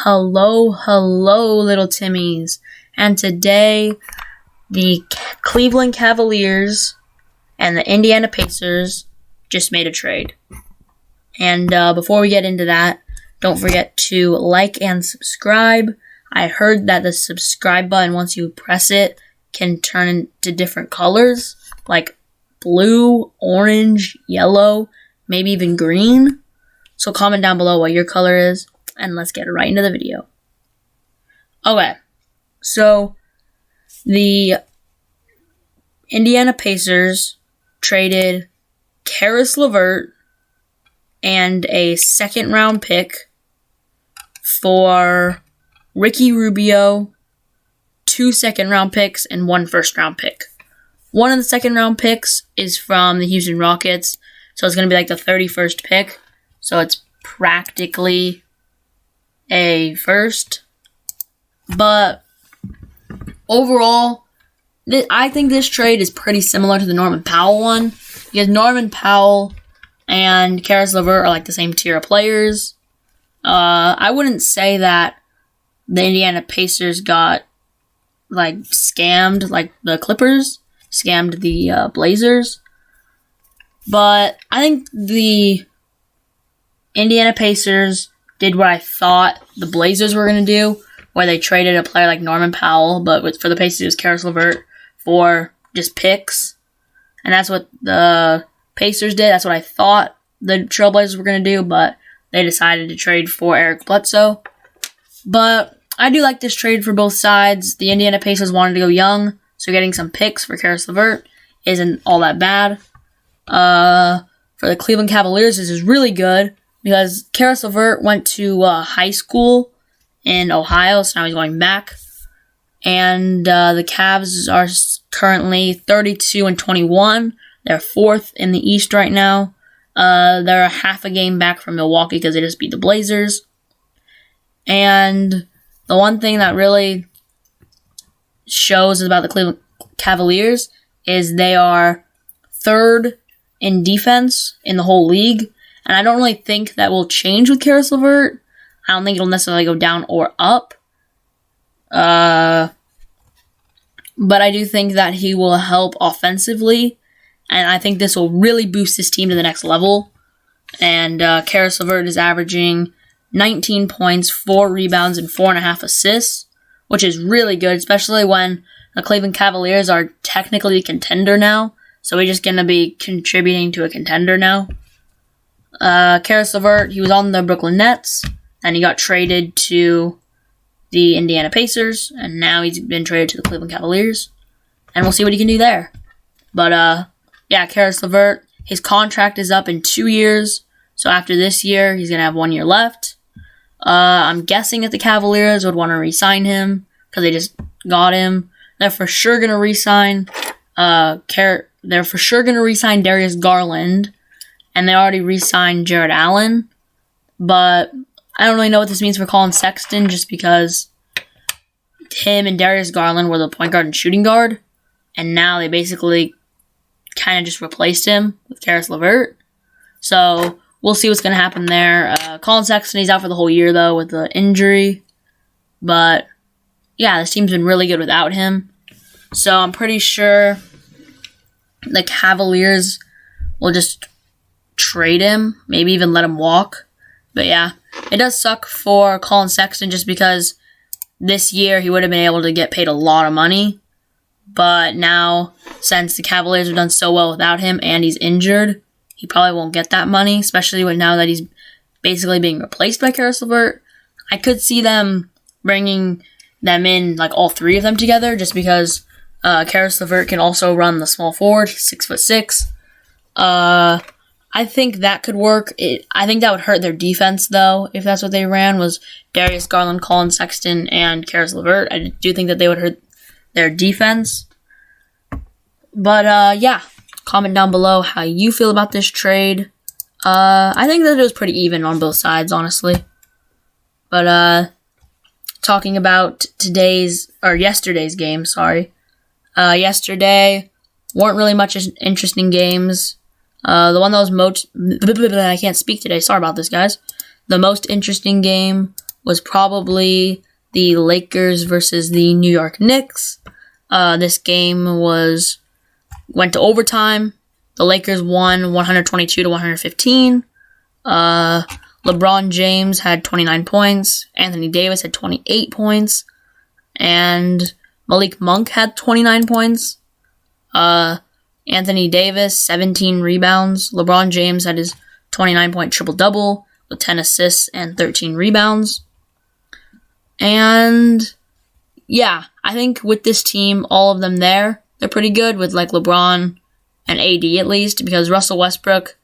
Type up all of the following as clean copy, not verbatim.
Hello, little Timmies. And today, the Cleveland Cavaliers and the Indiana Pacers just made a trade. And before we get into that, don't forget to like and subscribe. I heard that the subscribe button, once you press it, can turn into different colors, like blue, orange, yellow, maybe even green. So comment down below what your color is, and let's get right into the video. Okay, so the Indiana Pacers traded Caris LeVert and a second-round pick for Ricky Rubio, 2 second-round picks, and 1 first-round pick. One of the second-round picks is from the Houston Rockets, so it's going to be like the 31st pick. So it's practically a first. But overall, I think this trade is pretty similar to the Norman Powell one, because Norman Powell and Caris LeVert are like the same tier of players. I wouldn't say that the Indiana Pacers got like scammed like the Clippers scammed the Blazers. But I think the Indiana Pacers did what I thought the Blazers were going to do, where they traded a player like Norman Powell, but for the Pacers it was Caris LeVert for just picks. And that's what the Pacers did. That's what I thought the Trailblazers were going to do, but they decided to trade for Eric Bledsoe. But I do like this trade for both sides. The Indiana Pacers wanted to go young, so getting some picks for Caris LeVert isn't all that bad. For the Cleveland Cavaliers, this is really good because Caris LeVert went to high school in Ohio, so now he's going back. And the Cavs are currently 32-21. They're 4th in the East right now. They're a half a game back from Milwaukee because they just beat the Blazers. And the one thing that really shows about the Cleveland Cavaliers is they are 3rd in defense in the whole league. And I don't really think that will change with Caris LeVert. I don't think it'll necessarily go down or up. But I do think that he will help offensively. And I think this will really boost his team to the next level. And Caris LeVert is averaging 19 points, 4 rebounds, and 4.5 assists, which is really good, especially when the Cleveland Cavaliers are technically a contender now. So he's just going to be contributing to a contender now. Caris LeVert, he was on the Brooklyn Nets, and he got traded to the Indiana Pacers, and now he's been traded to the Cleveland Cavaliers. And we'll see what he can do there. But, yeah, Caris LeVert, his contract is up in 2 years. So after this year, he's going to have 1 year left. I'm guessing that the Cavaliers would want to re-sign him because they just got him. They're for sure going to re-sign they're for sure going to re-sign Darius Garland, and they already re-signed Jared Allen. But I don't really know what this means for Colin Sexton, just because him and Darius Garland were the point guard and shooting guard, and now they basically kind of just replaced him with Caris LeVert. So we'll see what's going to happen there. Colin Sexton, he's out for the whole year, though, with the injury. But, yeah, this team's been really good without him. So I'm pretty sure the Cavaliers will just trade him, maybe even let him walk. But, yeah, it does suck for Colin Sexton just because this year he would have been able to get paid a lot of money. But now, since the Cavaliers have done so well without him and he's injured, he probably won't get that money, especially now that he's basically being replaced by Caris LeVert. I could see them bringing them in, like all 3 of them together, just because Caris LeVert can also run the small forward. He's 6'6". I think that could work. I think that would hurt their defense, though, if that's what they ran, was Darius Garland, Colin Sexton, and Caris LeVert. I do think that they would hurt their defense. But, yeah. Comment down below how you feel about this trade. I think that it was pretty even on both sides, honestly. But, talking about yesterday's game, sorry. Yesterday, weren't really much interesting games. The one that was I can't speak today, sorry about this, guys. The most interesting game was probably the Lakers versus the New York Knicks. This game went to overtime. The Lakers won 122 to 115. LeBron James had 29 points. Anthony Davis had 28 points. And Malik Monk had 29 points. Anthony Davis, 17 rebounds. LeBron James had his 29-point triple-double with 10 assists and 13 rebounds. And, yeah, I think with this team, all of them there, they're pretty good with, like, LeBron and AD at least, because Russell Westbrook,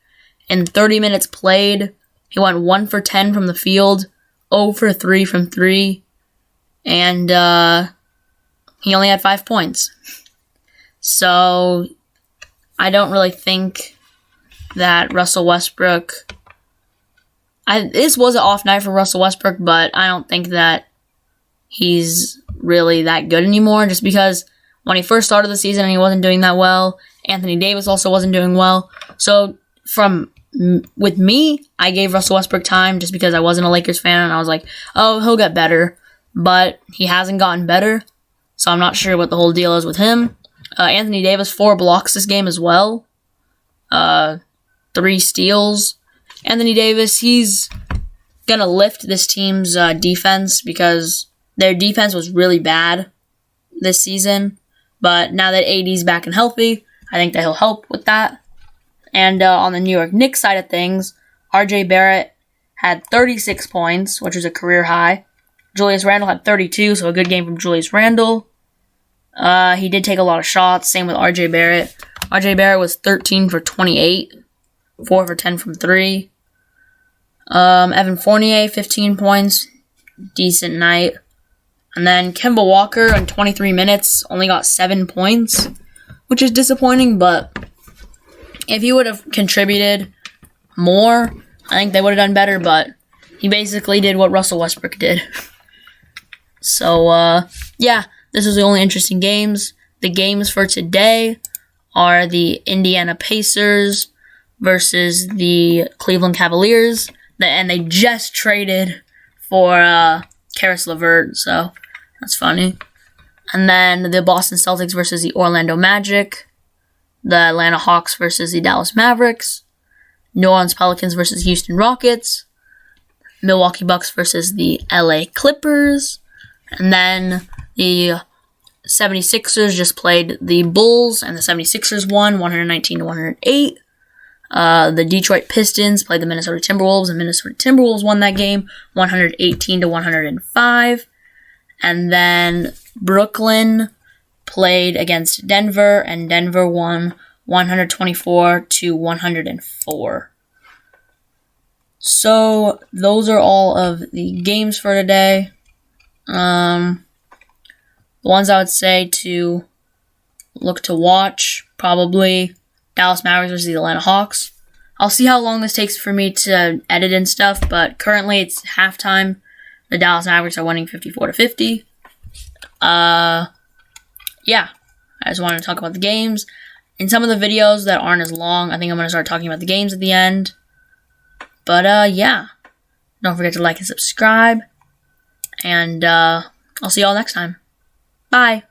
in 30 minutes played, he went 1 for 10 from the field, 0 for 3 from 3, and he only had 5 points. So, I don't really think that Russell Westbrook... this was an off night for Russell Westbrook, but I don't think that he's really that good anymore, just because when he first started the season, he wasn't doing that well. Anthony Davis also wasn't doing well. So, with me, I gave Russell Westbrook time just because I wasn't a Lakers fan, and I was like, oh, he'll get better. But he hasn't gotten better, so I'm not sure what the whole deal is with him. Anthony Davis, 4 blocks this game as well. 3 steals. Anthony Davis, he's going to lift this team's defense because their defense was really bad this season. But now that AD's back and healthy, I think that he'll help with that. And on the New York Knicks side of things, RJ Barrett had 36 points, which was a career high. Julius Randle had 32, so a good game from Julius Randle. He did take a lot of shots, same with RJ Barrett. RJ Barrett was 13 for 28, 4 for 10 from 3. Evan Fournier, 15 points, decent night. And then Kemba Walker, in 23 minutes, only got 7 points, which is disappointing, but if he would have contributed more, I think they would have done better, but he basically did what Russell Westbrook did. So, yeah, this was the only interesting games. The games for today are the Indiana Pacers versus the Cleveland Cavaliers, and they just traded for Caris LeVert, so that's funny. And then the Boston Celtics versus the Orlando Magic, the Atlanta Hawks versus the Dallas Mavericks, New Orleans Pelicans versus Houston Rockets, Milwaukee Bucks versus the LA Clippers, and then the 76ers just played the Bulls, and the 76ers won 119 to 108. The Detroit Pistons played the Minnesota Timberwolves, and Minnesota Timberwolves won that game 118 to 105. And then Brooklyn played against Denver, and Denver won 124 to 104. So those are all of the games for today. The ones I would say to look to watch, probably Dallas Mavericks versus the Atlanta Hawks. I'll see how long this takes for me to edit and stuff, but currently it's halftime. The Dallas Mavericks are winning 54 to 50. Yeah, I just wanted to talk about the games. In some of the videos that aren't as long, I think I'm going to start talking about the games at the end. But, yeah. Don't forget to like and subscribe. And, I'll see y'all next time. Bye.